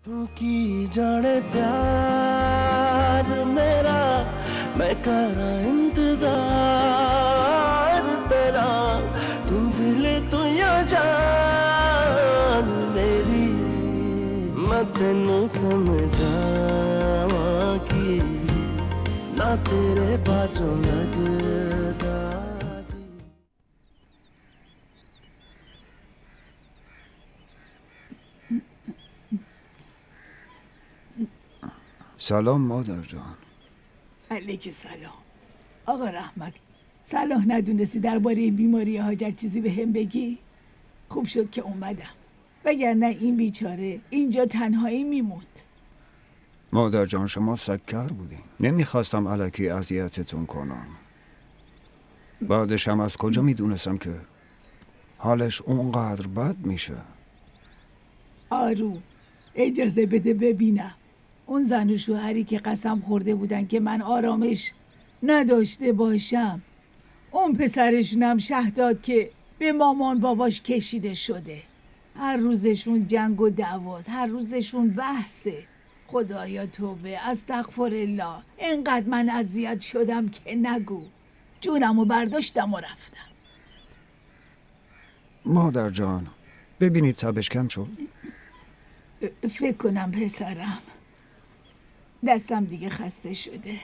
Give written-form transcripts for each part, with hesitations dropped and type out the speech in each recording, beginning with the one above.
तू की जाने प्यार मेरा मैं करा इंतजार तेरा तू दिल तू या जान मेरी मैं तेनू समझावा की ना तेरे बातों लगदा سلام مادر جان. علیک سلام. آقا رحمت، صلاح ندونستی درباره بیماری هاجر چیزی به هم بگی؟ خوب شد که اومدم، وگرنه این بیچاره اینجا تنهایی میموند. مادر جان شما سکر بودین. نمیخواستم الکی اذیتتون کنم. بعدش هم از کجا میدونستم که حالش اونقدر بد میشه؟ آروم، اجازه بده ببینم. اون زن و شوهری که قسم خورده بودن که من آرامش نداشته باشم، اون پسرشونم شه داد که به مامان باباش کشیده شده. هر روزشون جنگ و دعواست، هر روزشون بحثه. خدایا توبه، استغفرالله. اینقدر من اذیت شدم که نگو. جونمو برداشتم و رفتم. مادر جان ببینید تبش کم شد؟ فکر کنم پسرم، دستم دیگه خسته شده.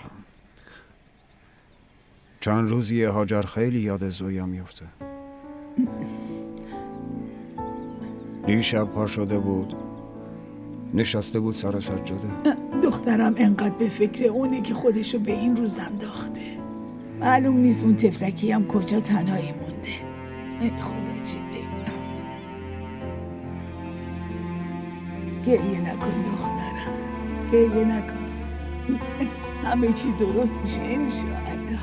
چند روزیه هاجر خیلی یاد زویا میفته. دیشب پا شده بود نشسته بود سر سجاده. دخترم انقدر به فکر اونه که خودشو به این روز انداخته. معلوم نیست اون تفلکی هم کجا تنهایی مونده. ای خدا چی بگم. گریه نکن دخترم، گریه نکن. همه چی درست میشه انشاءالله.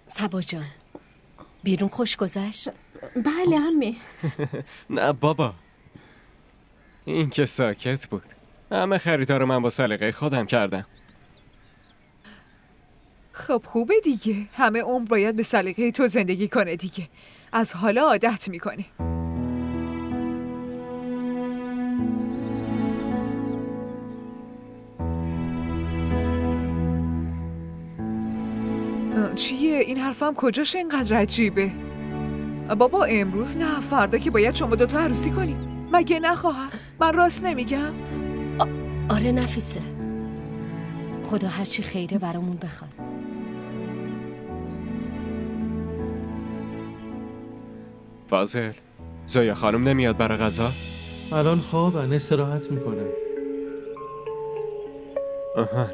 صبا جان، بیرون خوش گذشت؟ بله عمه. نه بابا، این که ساکت بود. همه خریدا رو من با سلیقه خودم کردم. خب خوبه دیگه، همه عمر باید به سلیقه تو زندگی کنه دیگه. از حالا عادت میکنه. چیه این حرفم کجاش اینقدر عجیبه؟ بابا امروز نه، فردا که باید شما دوتا عروسی کنید. مگه نه خواهر؟ من راست نمیگم؟ آره نفیسه، خدا هرچی خیره برامون بخواد. فاضل، زویا خانم نمیاد برای غذا؟ الان خوابن، استراحت میکنن. آهان.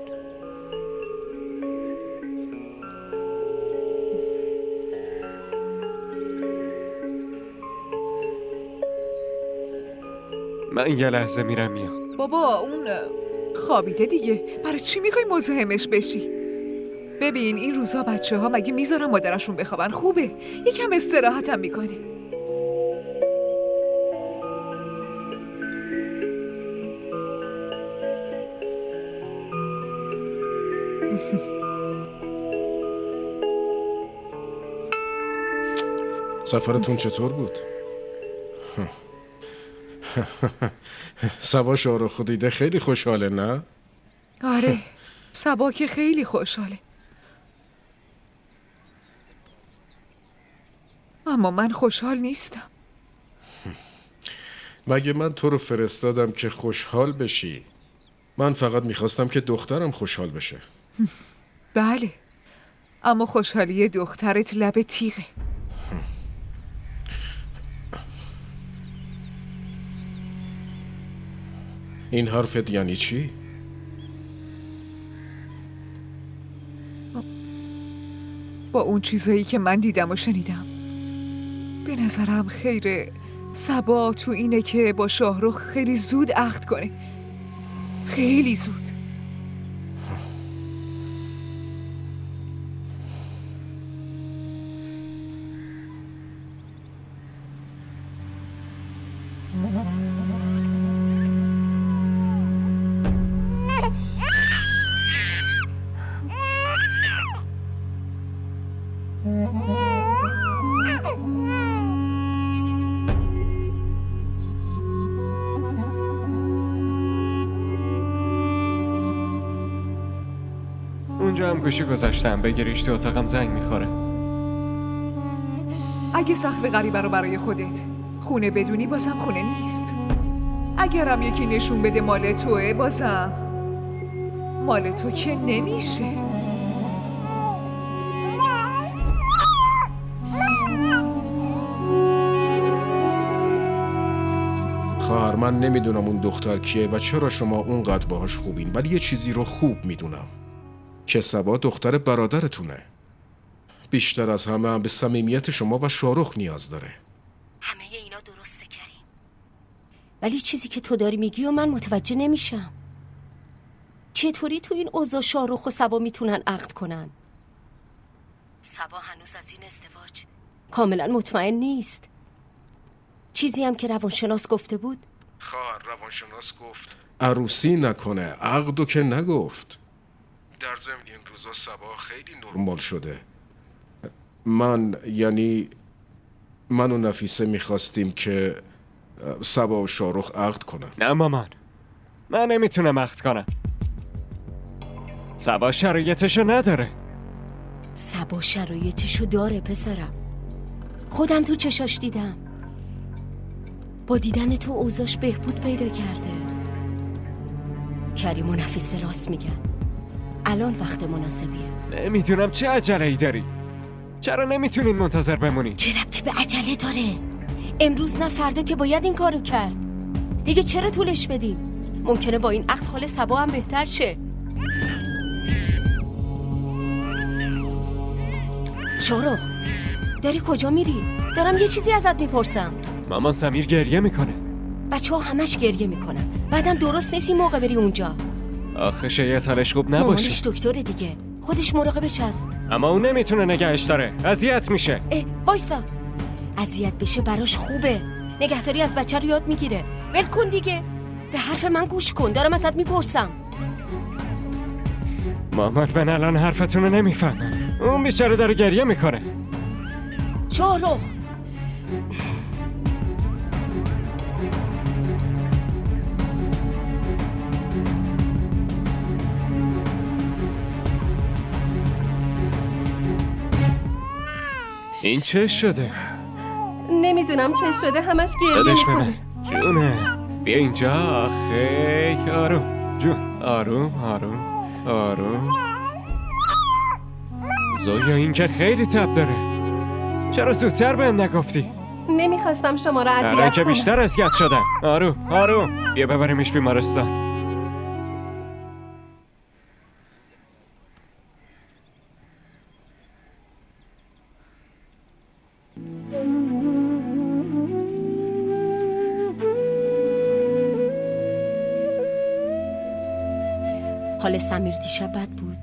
من یه لحظه میرم میام. بابا اون خوابیده دیگه، برای چی میخوای مزاحمش بشی؟ ببین این روزا بچه ها مگه میذارن مادرشون بخوابن؟ خوبه یکم استراحتم میکنه. سفرتون چطور بود؟ صبا شاهرخ دیده خیلی خوشحاله نه؟ آره صبا که خیلی خوشحاله، اما من خوشحال نیستم. مگه من تو رو فرستادم که خوشحال بشی؟ من فقط میخواستم که دخترم خوشحال بشه. بله، اما خوشحالی دخترت لب تیغه. این حرفت یعنی چی؟ با اون چیزایی که من دیدم و شنیدم به نظرم خیر صبا تو اینه که با شاهرخ خیلی زود عقد کنه، خیلی زود. اونجا هم گوشی گذاشتم، بگیریش تو اتاقم زنگ میخوره. اگه سقف غریبه رو برای خودت خونه بدونی بازم خونه نیست. اگرم یکی نشون بده مال توه بازم مال تو که نمیشه. خواهر، من نمیدونم اون دختر کیه و چرا شما اونقدر باهاش خوبین، ولی یه چیزی رو خوب میدونم که صبا دختر برادرتونه. بیشتر از همه هم به صمیمیت شما و شاهرخ نیاز داره. همه اینا درسته کریم، ولی چیزی که تو داری میگی و من متوجه نمیشم. چطوری تو این اوضاع شاهرخ و صبا میتونن عقد کنن؟ صبا هنوز از این ازدواج کاملا مطمئن نیست. چیزی هم که روانشناس گفته بود. خواهر، روانشناس گفت عروسی نکنه، عقدو که نگفت. در ضمن این روزا صبا خیلی نرمال شده. من و نفیسه میخواستیم که صبا و شاهرخ عقد کنن. نه مامان، من نمیتونم عقد کنم. صبا شرایطشو نداره. صبا شرایطشو داره پسرم، خودم تو چشاش دیدم. با دیدن تو اوضاش بهبود پیدا کرده. کریم و نفیسه راست میگن، الان وقت مناسبیه. نمیدونم چه عجله ای داری. چرا نمیتونین منتظر بمونی؟ چه ربطی به عجله داره؟ امروز نه فردا که باید این کارو کرد. دیگه چرا طولش بدیم؟ ممکنه با این عقد حال صبا هم بهتر شه. شاهرخ، داری کجا میری؟ دارم یه چیزی ازت میپرسم. مامان سمیر گریه میکنه. بچه ها همش گریه میکنن، بعدم درست نیست این موقع بری اونجا. آخه شاید حالش خوب نباشه. مامانش دکتره دیگه، خودش مراقبش هست. اما اون نمیتونه نگهش داره، اذیت میشه. وایسا، اذیت بشه براش خوبه. نگهداری از بچه رو یاد میگیره. ول کن دیگه، به حرف من گوش کن، دارم ازت میپرسم. مامان من الان حرفتون رو نمیفهمم. اون بیچاره داره گریه میکنه. شاهرخ، این چه شده؟ نمیدونم چه شده، همش گریه دادش میکنه. من جونه، بیا اینجا. آخه آروم جون، آروم آروم آروم. زویا این که خیلی تب داره. چرا زودتر بهم نگفتی؟ نمیخواستم شما را اذیت الان که کنم. بیشتر اذیت شدم. آروم آروم، بیا ببریمش بیمارستان. حال سمیر دیشب بد بود؟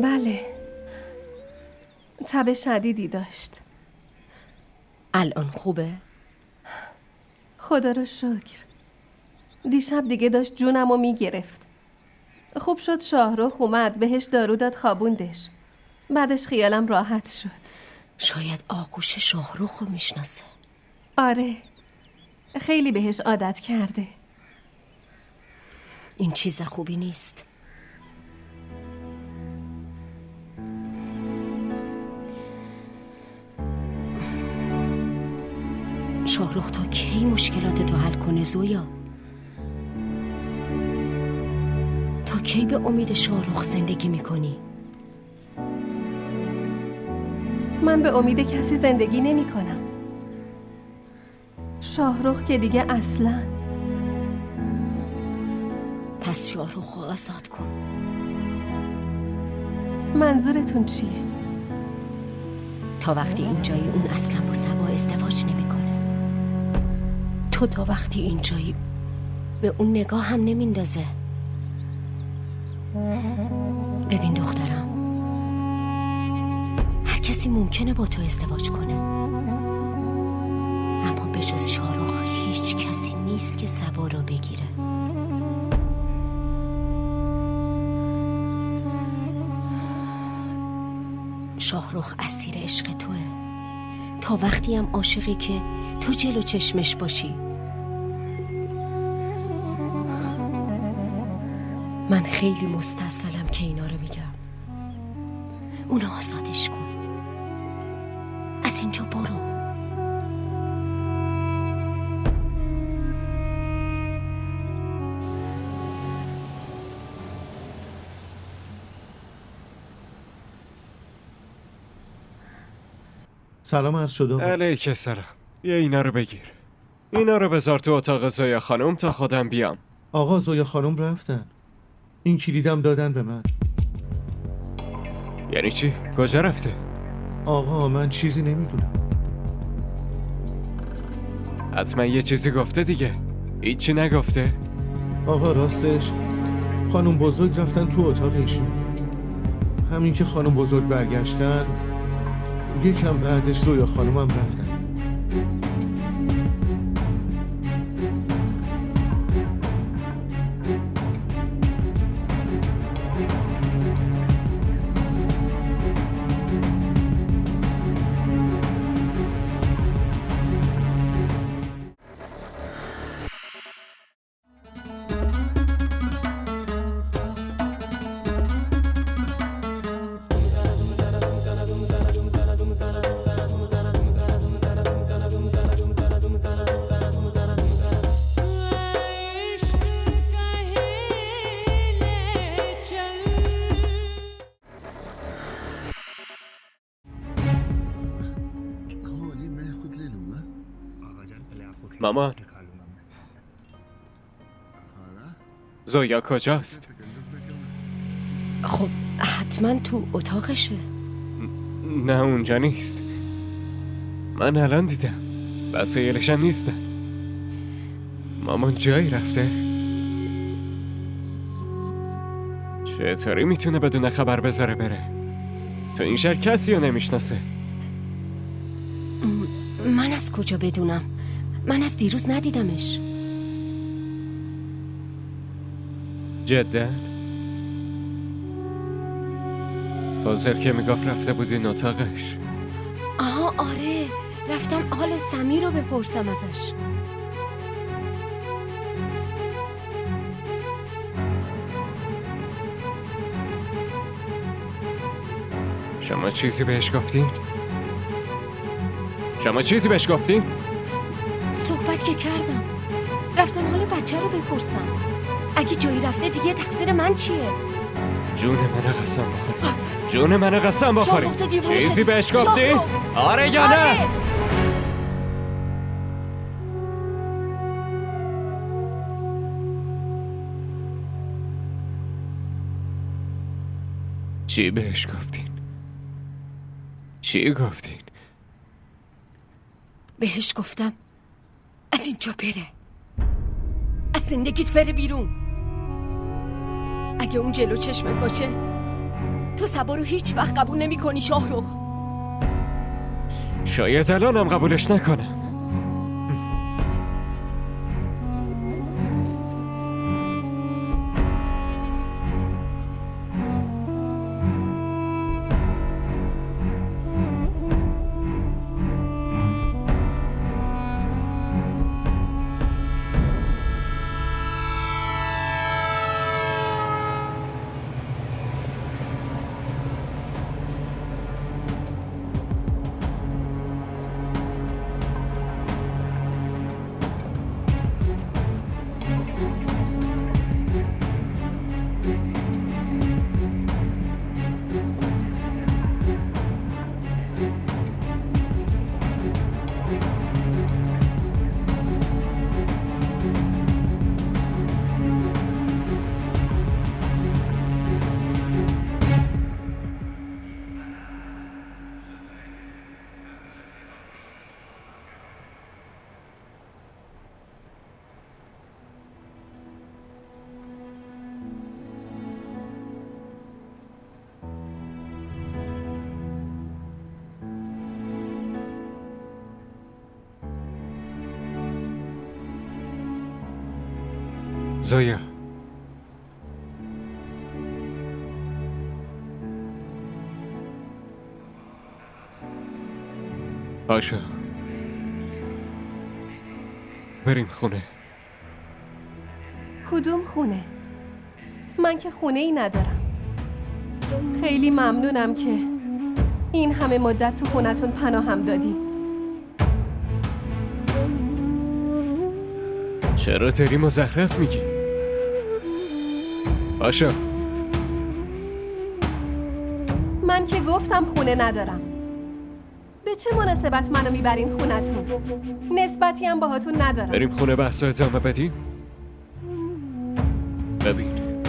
بله، تب شدیدی داشت. الان خوبه؟ خدا رو شکر. دیشب دیگه داشت جونمو میگرفت. خوب شد شاهرخ اومد، بهش دارو داد، خوابوندش. بعدش خیالم راحت شد. شاید آغوش شاهرخ رو میشناسه. آره، خیلی بهش عادت کرده. این چیز خوبی نیست. شاهرخ تا کی مشکلات تو حل کنه زویا؟ تا کی به امید شاهرخ زندگی میکنی؟ من به امید کسی زندگی نمی کنم. شاهرخ که دیگه اصلاً. پس شاهرخ رو آزاد کن. منظورتون چیه؟ تا وقتی اینجایی اون اصلا با صبا ازدواج نمیکنه. تو تا وقتی اینجایی به اون نگاه هم نمیندازه. ببین دخترم، هر کسی ممکنه با تو ازدواج کنه، اما به جز شاهرخ هیچ کسی نیست که صبا رو بگیره. شاهرخ اسیر عشق توه. تا وقتی هم عاشقی که تو جلو چشمش باشی. من خیلی مستاصلم که اینا رو میگم. اونو آزادش کن. از اینجا برو. سلام عرض شد آقا. علیک سلام. یه اینا رو بگیر. اینا رو بذار تو اتاق زویا خانم تا خودم بیام. آقا زویا خانم رفتن. این کلیدم دادن به من. یعنی چی؟ کجا رفته؟ آقا من چیزی نمیدونم. حتما یه چیزی گفته دیگه. هیچی نگفته؟ آقا راستش خانم بزرگ رفتن تو اتاق ایشون. همین که خانم بزرگ برگشتن یکم بعدش زویا خانم هم رفتن. مامان، زویا کجاست؟ خب حتما تو اتاقشه. نه اونجا نیست. من الان دیدم. وسایلشم نیستن. مامان جایی رفته؟ چطوری میتونه بدون خبر بذاره بره؟ تو این شهر کسی رو نمیشناسه. من از کجا بدونم؟ من از دیروز ندیدمش. جدا؟ فاضل که میگفت رفته بودین اتاقش. آها آره، رفتم حال سمیر رو بپرسم ازش. شما چیزی بهش گفتین؟ شما چیزی بهش گفتین؟ صحبت که کردم. رفتم حال بچه رو بپرسم. اگه جایی رفته دیگه تقصیر من چیه؟ جون من قسم بخوری. جون من قسم بخوری. شاهرخ تو دیوونه چیزی شدی. بهش گفتی؟ شاهرخ. آره یا نه؟ آره. چی بهش گفتین؟ چی گفتین؟ بهش گفتم از اینجا بره. از زندگیت بره بیرون. اگه اون جلو چشمت باشه تو صبا رو هیچ وقت قبول نمی کنی شاهرخ. شاید الانم قبولش نکنم. زویا، پاشا بریم خونه. کدوم خونه؟ من که خونه ای ندارم. خیلی ممنونم که این همه مدت تو خونتون پناهم دادی. چرا داری مزخرف میگی؟ پاشا. من که گفتم خونه ندارم. به چه مناسبت منو میبرین خونتون؟ نسبتی هم باهاتون ندارم. بریم خونه بحثا ادامه بدیم؟ ببین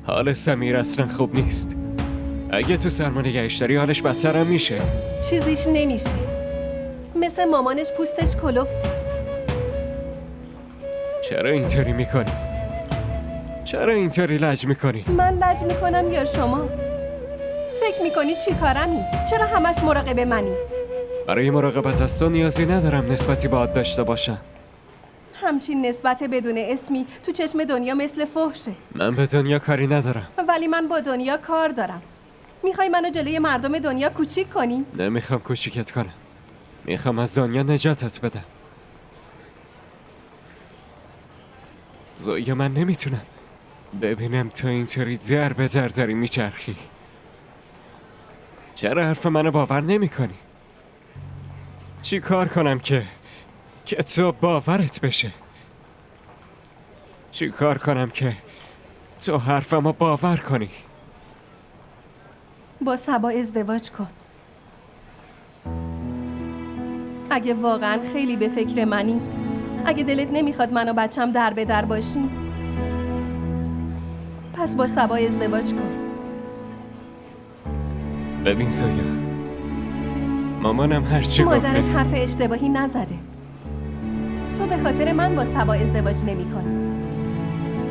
حال سمیر اصلا خوب نیست. اگه تو سرما نگهش داری حالش بدتر هم میشه. چیزیش نمیشه. مثل مامانش پوستش کلفته. چرا اینطوری میکنی؟ چرا اینطوری لج میکنی؟ من لج میکنم یا شما؟ فکر میکنی چی کارمی؟ چرا همش مراقب منی؟ برای مراقبت از تو نیازی ندارم نسبتی باهات داشته باشم. همچین نسبت بدون اسمی تو چشم دنیا مثل فحشه. من به دنیا کاری ندارم. ولی من با دنیا کار دارم. میخوای منو جلوی مردم دنیا کوچیک کنی؟ نمیخوام کوچیکت کنم. میخوام از دنیا نجاتت بدم. زویا من نمیتونم ببینم تو اینطوری در به در داری میچرخی. چرا حرف منو باور نمی کنی؟ چی کار کنم که تو باورت بشه؟ چی کار کنم که تو حرفمو باور کنی؟ با صبا ازدواج کن. اگه واقعا خیلی به فکر منی، اگه دلت نمیخواد من و بچم در به در باشیم، پس با صبا ازدواج کن. ببین زویا، مامانم هرچی گفته مادرت حرف اشتباهی نزده. تو به خاطر من با صبا ازدواج نمی کنی.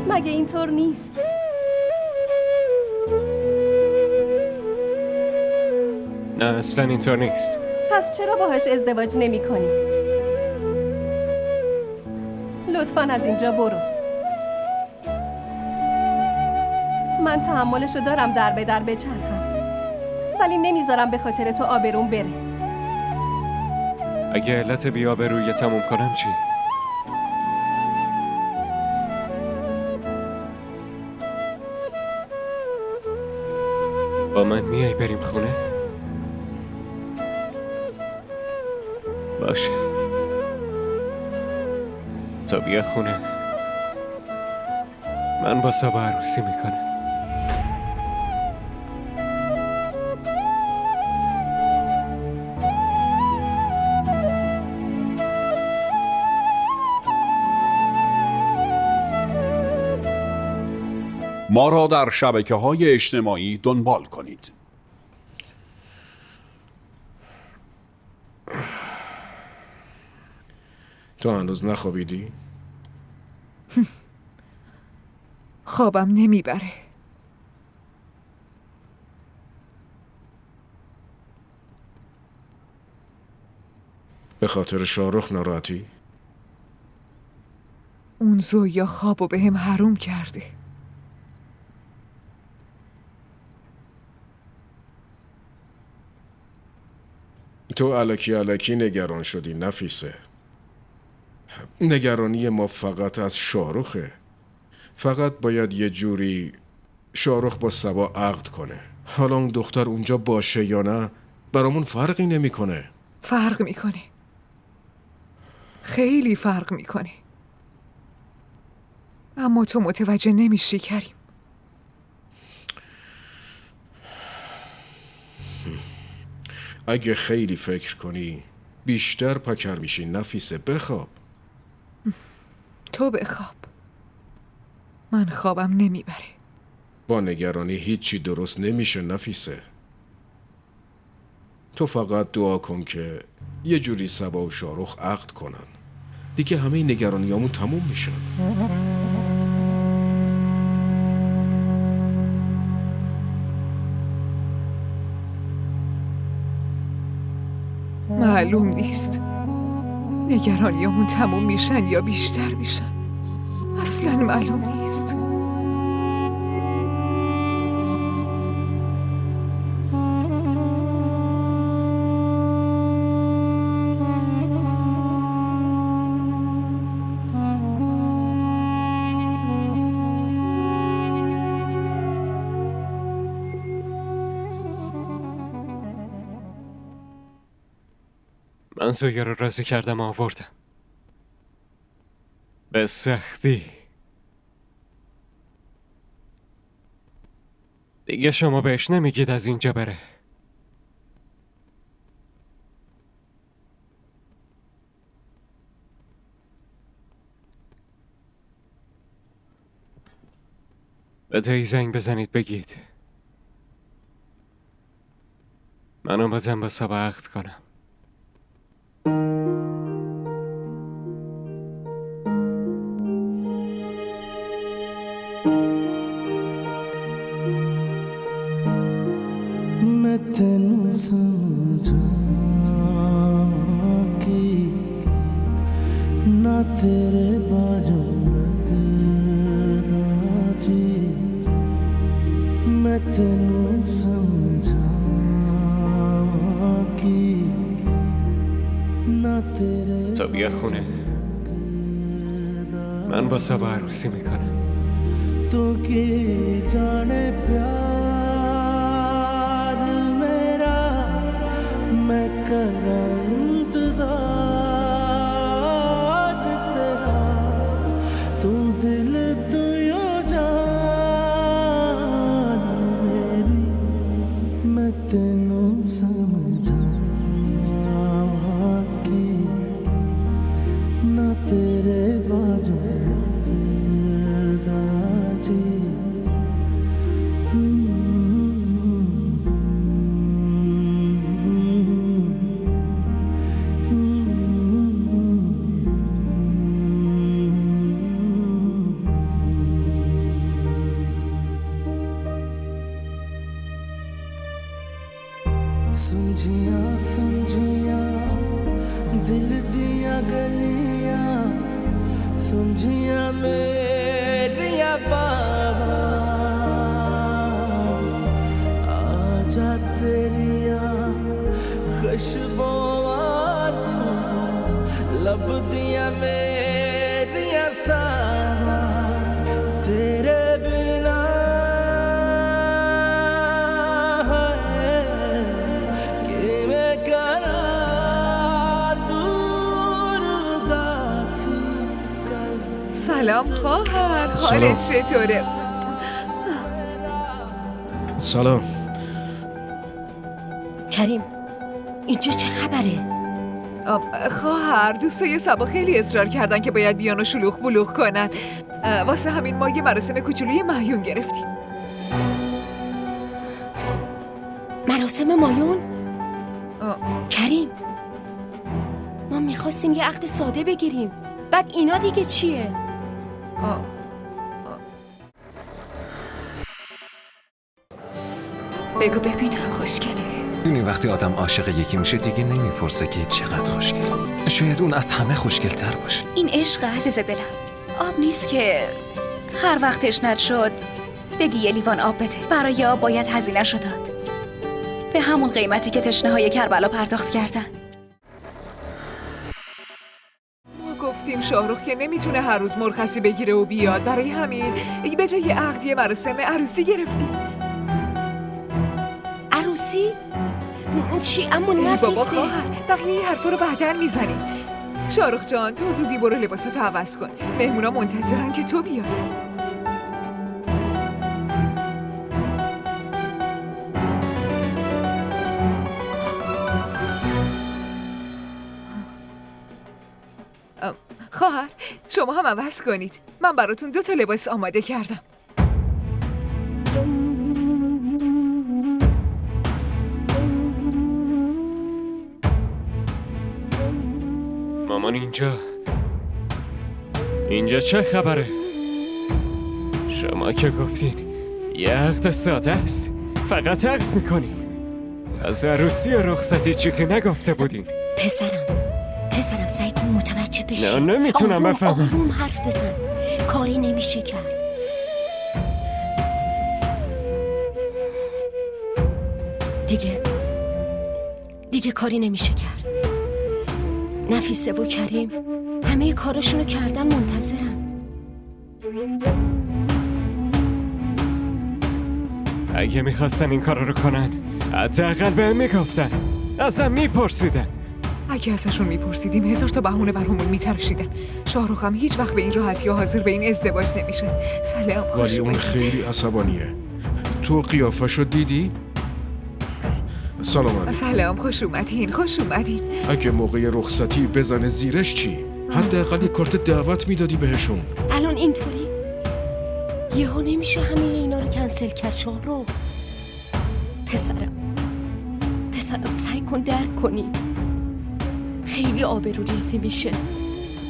مگه اینطور نیست؟ نه اصلا اینطور نیست. پس چرا باهاش ازدواج نمی کنی؟ لطفاً از اینجا برو. من تحملشو دارم در به در بچرخم، ولی نمیذارم به خاطر تو آبروم بره. اگه علت بی‌آبرویی تموم کنم چی؟ با من میای بریم خونه؟ باشه، تا بیا خونه من با صبا عروسی میکنم. ما را در شبکه‌های اجتماعی دنبال کنید. تو هنوز نخوابیدی؟ خوابم نمیبره. به خاطر شاهرخ ناراحتی؟ اون زویا خوابو به هم حروم کرده. تو الکی نگران شدی نفیسه. نگرانی ما فقط از شاهرخه. فقط باید یه جوری شاهرخ با صبا عقد کنه. حالا اون دختر اونجا باشه یا نه برامون فرقی نمیکنه. فرق میکنه. خیلی فرق میکنه. اما تو متوجه نمیشی کریم. اگه خیلی فکر کنی بیشتر پکر میشی نفیسه. بخواب. تو بخواب. من خوابم نمیبره. با نگرانی هیچی درست نمیشه نفیسه. تو فقط دعا کن که یه جوری صبا و شاهرخ عقد کنن. دیگه همه نگرانیامون تموم میشن. معلوم نیست نگرانیامون تموم میشن یا بیشتر میشن. اصلا معلوم نیست. من زویا رو راضی کردم آوردم. به سختی. دیگه شما بهش نمیگید از اینجا بره. به تایی زنگ بزنید بگید من اومدم با سبا عقد کنم. मैं तेनू समझा कि ना तेरे बाजू लगदा जी मैं तेनू समझा कि ना तेरे تا بیا خونه من با سبا عروسی میکنم. तो की जाने प्यार मेरा मैं करां इंतजार तेरा तू दिल तू यो जान मेरी मैं तेनू समझा कि ना तेरे बाजू लगदा जी समझिया समझिया दिल दिया गलियां समझिया मेरिया बाबा आजा तेरिया खुशबुआं लब दिया मेरिया सावा तेरे बिना سلام خواهر، حالت چطوره؟ سلام. کریم اینجا چه خبره؟ خواهر دوستای سبا خیلی اصرار کردن که باید بیان و شلوغ بلوغ کنن. واسه همین ما یه مراسم کوچولوی ماهیون گرفتیم. مراسم مایون؟ کریم ما میخواستیم یه عقد ساده بگیریم، بعد اینا دیگه چیه؟ بگو ببینم خوشگله. دونی وقتی آدم عاشق یکی میشه دیگه نمیپرسه که چقدر خوشگل. شاید اون از همه خوشگل‌تر باشه. این عشق عزیز دلم آب نیست که هر وقت تشنت شد بگی یه لیوان آب بده. برای آب باید هزینه‌شو داد، به همون قیمتی که تشنه‌های کربلا پرداخت کردن. گفتیم شاهرخ که نمیتونه هر روز مرخصی بگیره و بیاد، برای همین به جای عقد یه مراسم عروسی گرفتیم. عروسی؟ چی؟ اما نفیسه بابا خواهر بقیه این حرفا رو بعداً میزنیم. شاهرخ جان تو زودی برو لباساتو عوض کن، مهمونا منتظرن که تو بیای. خواهر شما هم عوض کنید، من براتون 2 تا لباس آماده کردم. مامان اینجا چه خبره؟ شما که گفتین یه عقد ساده است، فقط عقد میکنین. از عروسی و رخصتی چیزی نگفته بودین. پسرم سعی کن متوجه بشی. نه نمیتونم بفهمم. آروم حرف بزن، کاری نمیشه کرد. دیگه کاری نمیشه کرد. نفیسه و کریم همه کاراشونو کردن، منتظرن. اگه میخواستن این کارا رو کنن حداقل بهم میگفتن، ازم میپرسیدن. اگه ازشون میپرسیدیم 1000 تا بهونه برامون میتراشیدن. شاهرخ هم هیچ وقت به این راحتی حاضر به این ازدواج نمیشد. سلام خوش ولی اون خیلی عصبانیه. تو قیافشو دیدی؟ سلام علیکم. سلام، خوش اومدین. خوش اومدین. اگه موقع رخصتی بزنه زیرش چی؟ حداقل یه کارت دعوت میدادی بهشون. الان اینطوری یهو نمیشه همه اینا رو کنسل کرد. شاهرخ پسرم سعی کن درک کنی، خیلی آبروریزی میشه.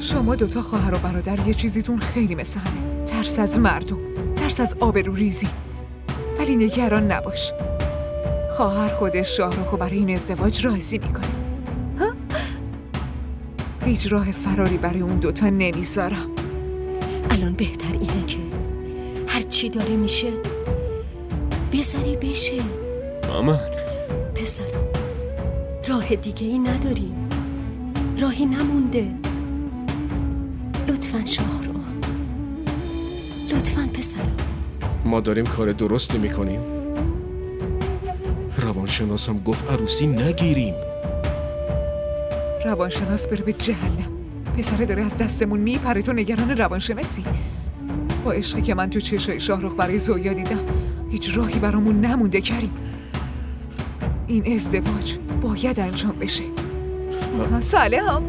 شما دوتا خواهر و برادر یه چیزیتون خیلی مثل همه، ترس از مردم، ترس از آبروریزی. ولی نگران نباش، خواهر خودش شاهرخو برای این ازدواج راضی میکنه. هیچ راه فراری برای اون دوتا نمیذارم. الان بهتر اینه که هر چی داره میشه بذاری بشه. مامان پسرم راه دیگه ای نداریم، راهی نمونده. لطفاً شاهرخ، لطفاً پسرم. ما داریم کار درستی میکنیم. روانشناسم گفت عروسی نگیریم. روانشناس بره به جهنم. پسره داره از دستمون میپره، تو نگران روانشناسی؟ با عشقی که من تو چشای شاهرخ برای زویا دیدم هیچ راهی برامون نمونده کریم. این ازدواج باید انجام بشه. سلام.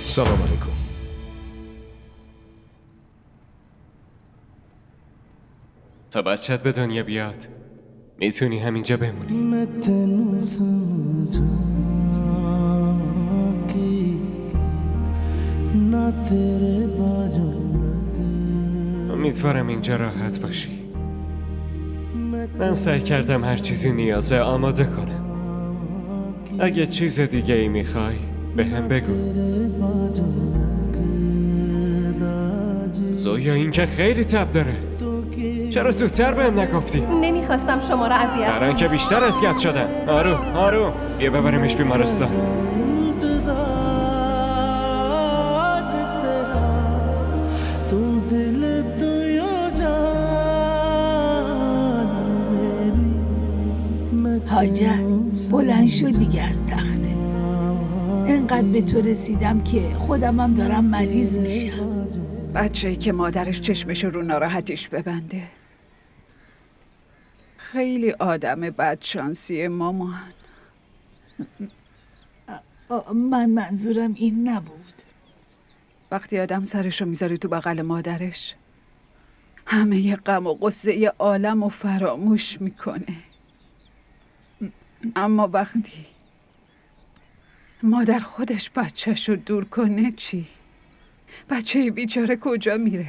سلام علیکم. تا بچت به دنیا بیاد میتونی همینجا بمونی. امیدوارم اینجا راحت باشی. من سعی کردم هر چیزی نیازه آماده کنم. اگه چیز دیگه ای میخوای به هم بگو. زویا این که خیلی تب داره. چرا زودتر بهم نگفتی؟ نمیخواستم شما را اذیت کنم. برای که بیشتر اذیت شدن. آرو بیا ببریمش بیمارستان. حاجه بلند شد دیگه از تخته. انقدر به تو رسیدم که خودمم دارم مریض میشم. بچه‌ای که مادرش چشمش رو ناراحتیش ببنده. خیلی آدم بدشانسیه مامان. من منظورم این نبود. وقتی آدم سرشو میذاره تو بغل مادرش همه ی غم و غصه عالم و فراموش میکنه. اما وقتی مادر خودش بچه‌شو دور کنه چی؟ بچه بیچاره کجا میره؟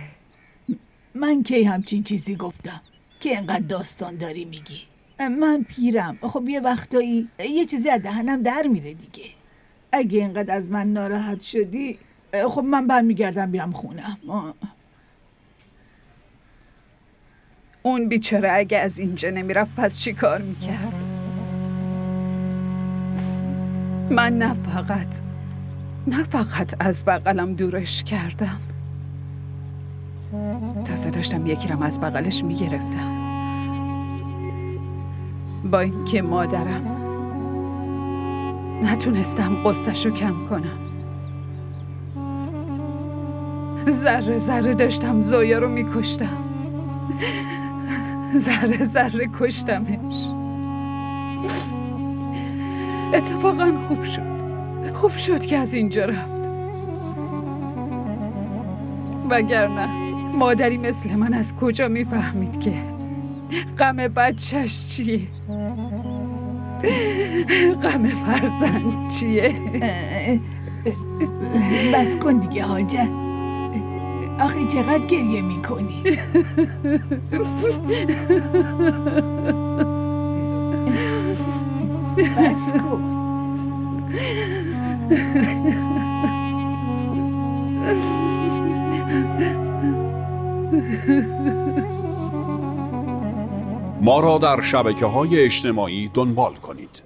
من کی همچین چیزی گفتم که انقدر داستان داری میگی؟ من پیرم. خب یه وقتایی یه چیزی از دهنم در میره دیگه. اگه اینقدر از من ناراحت شدی خب من برمیگردم میرم خونم. اون بیچاره اگه از اینجا نمیرفت پس چی کار میکرد؟ من نه فقط از بغلم دورش کردم، تازه داشتم یکی رم از بغلش میگرفتم. با اینکه مادرم نتونستم قصه‌شو کم کنم. ذره ذره داشتم زویا رو میکشتم. ذره ذره کشتمش. اتفاقا خوب شد که از اینجا رفت. وگرنه مادری مثل من از کجا میفهمید که غم بچهش چیه؟ غم فرزند چیه؟ بس کن دیگه حاجه. آخه چقدر گریه میکنی؟ بس کن. ما را در شبکه‌های اجتماعی دنبال کنید.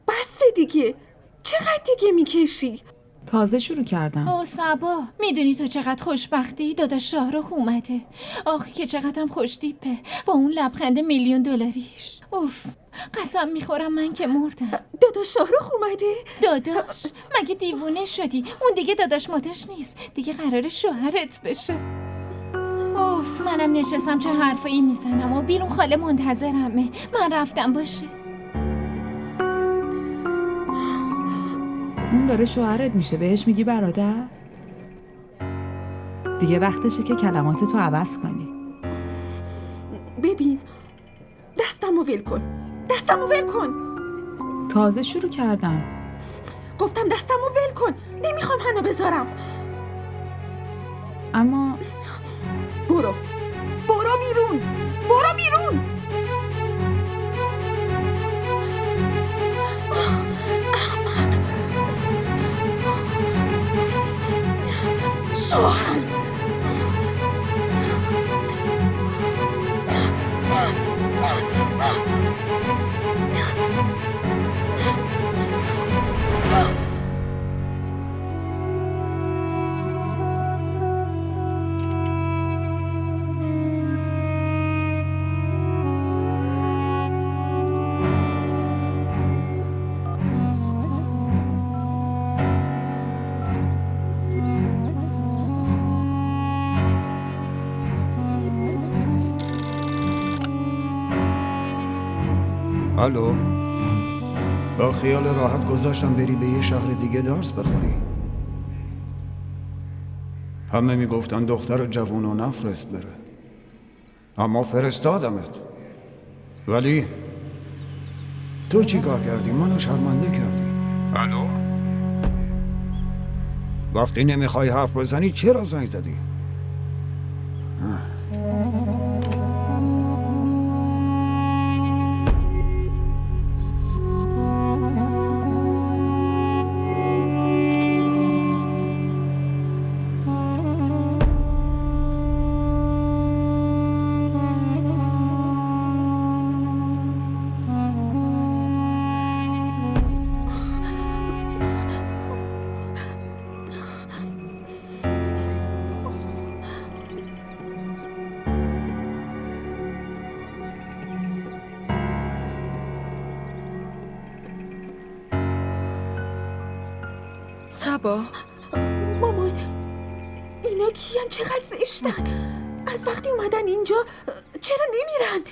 بس دیگه، چقدر دیگه میکشی؟ تازه شروع کردم. اوه صبا، میدونی تو چقدر خوشبختی؟ داداش شاهرخ اومده. آخ که چقدرم خوشتیپه با اون لبخند میلیون دلاریش. اوف، قسم میخورم من که مردم. داداش شاهرخ اومده؟ داداش مگه دیوونه شدی؟ اون دیگه داداش ماداش نیست، دیگه قراره شوهرت بشه. اوف، منم نشستم چه حرفایی میزنم و بیرون خاله منتظرمه. من رفتم باشه. اون داره شوهرت میشه، بهش میگی برادر؟ دیگه وقتشه که کلماتتو عوض کنی. ببین، دستمو ول کن. دستمو ول کن. تازه شروع کردم. گفتم دستمو ول کن. نمیخوام هنو بذارم. اما برو بیرون. برو بیرون. احمق. شوهر. الو، با خیال راحت گذاشتم بری به یه شهر دیگه درس بخونی. همه میگفتن دختر جوونو نفرست بره، اما فرستادمت. ولی تو چی کار کردی؟ منو شرمنده کردی. الو، وقتی نمیخوای حرف بزنی چرا زنگ زدی؟ صبا، مامان، اینا کیان؟ چقدر زشتن؟ از وقتی اومدن اینجا چرا نمیرن؟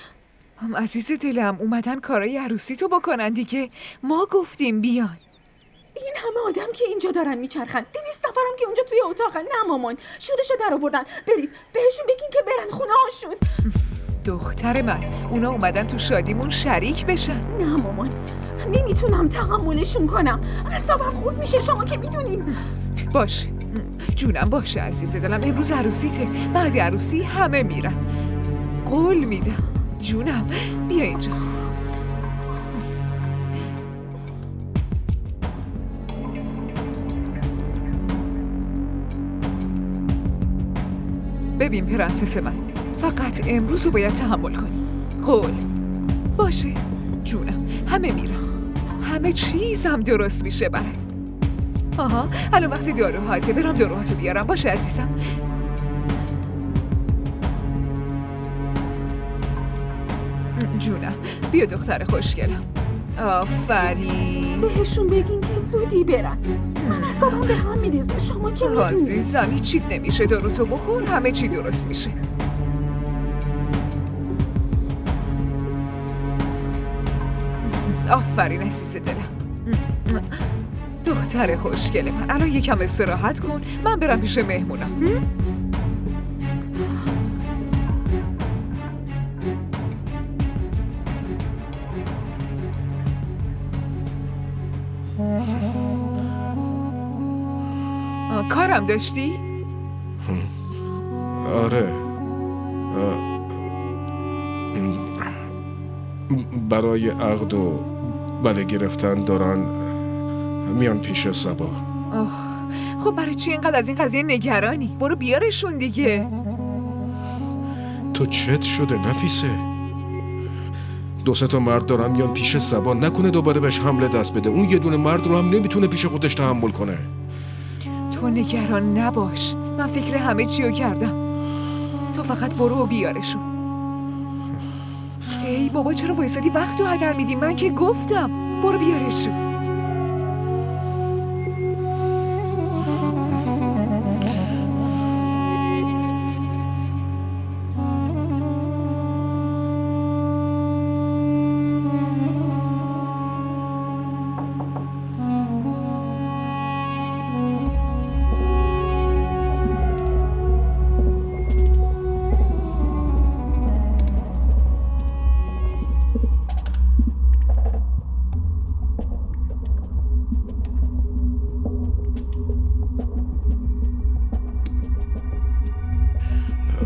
عزیز دلم، اومدن کارای عروسی تو بکنن دیگه. ما گفتیم بیان. این همه آدم که اینجا دارن میچرخن، 200 نفرم که اونجا توی اتاقن. نه مامان، شورشو در آوردن. برید بهشون بگین که برن خونه هاشون. دختر من، اونا اومدن تو شادیمون شریک بشن. نه مامان، نمیتونم تحملشون کنم. اعصابم خورد میشه، شما که میدونین. باشه جونم، باشه عزیز دلم. امروز عروسیته، بعد عروسی همه میرن. قول میدم جونم. بیا اینجا. ببین پرنسس من، فقط امروز رو باید تحمل کنی. قول. باشه جونم، همه میرن، همه چیزم درست میشه برات. آها، الان وقتی داروهاته، برم داروهاتو بیارم. باشه عزیزم. جونم، بیا دختر خوشگلم. آفرین. بهشون بگین که زودی برن. من اعصابم به هم میریزه، شما که میدونین. عزیزم هیچی نمیشه، داروتو بخور همه چی درست میشه. آفرین عزیز دلم. دختر خوشگل من، الان یکم استراحت کن، من برم پیش مهمونم. کارم داشتی؟ آره، برای عقد و بله گرفتن دارن میان پیش صبا. خب برای چی اینقدر از این قضیه نگرانی؟ برو بیارشون دیگه. تو چت شده نفیسه؟ 2-3 تا مرد دارن میان پیش صبا، نکنه دوباره بهش حمله دست بده. اون یه دونه مرد رو هم نمیتونه پیش خودش تحمل کنه. تو نگران نباش، من فکر همه چیو کردم. تو فقط برو و بیارشون. ای بابا چرا وایسادی وقت رو هدر میدی؟ من که گفتم برو بیارشون.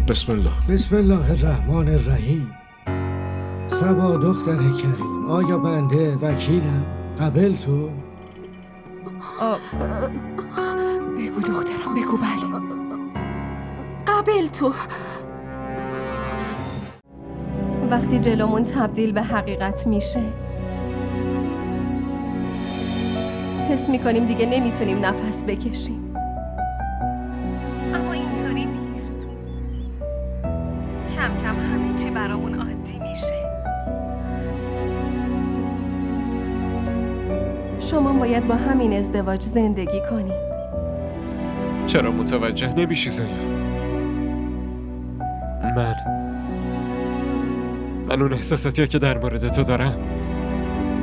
بسم الله. بسم الله الرحمن الرحیم. صبا دختر کریم، آیا بنده وکیلم؟ قبل تو؟ بگو دخترم، بگو. بله قبل تو. وقتی جلومون تبدیل به حقیقت میشه حس میکنیم دیگه نمیتونیم نفس بکشیم، اما اینطوری نیست. کم کم همه چی برامون عادی میشه. شما باید با همین ازدواج زندگی کنی. چرا متوجه نمیشی زایا؟ من اون احساساتی که در مورد تو دارم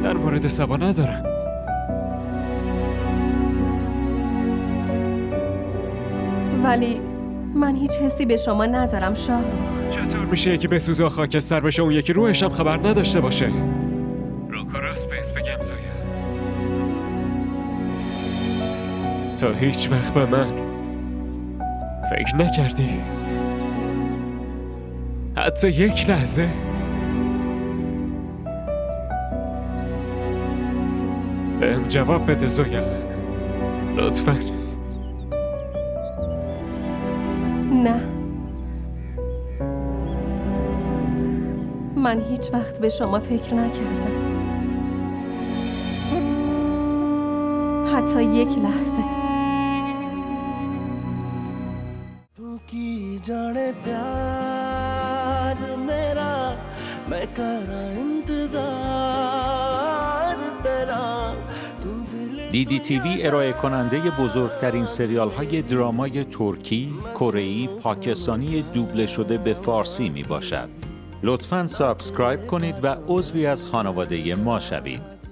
در مورد صبا ندارم. ولی من هیچ حسی به شما ندارم شاهرخ. چطور میشه یکی بسوزه و خاکستر بشه اون یکی روحش هم خبر نداشته باشه؟ رو راست بهت بگم زایا، تو هیچ وقت به من فکر نکردی؟ حتی یک لحظه؟ بهم جواب بده زویا، لطفاً. نه، من هیچ وقت به شما فکر نکردم، حتی یک لحظه. तू की जाने प्यार मेरा, मैं करा इंतजार तेरा. دیدی تیوی ارائه کننده بزرگترین سریال های درامای ترکی، کره‌ای، پاکستانی دوبله شده به فارسی می باشد. لطفاً سابسکرایب کنید و عضوی از خانواده ما شوید.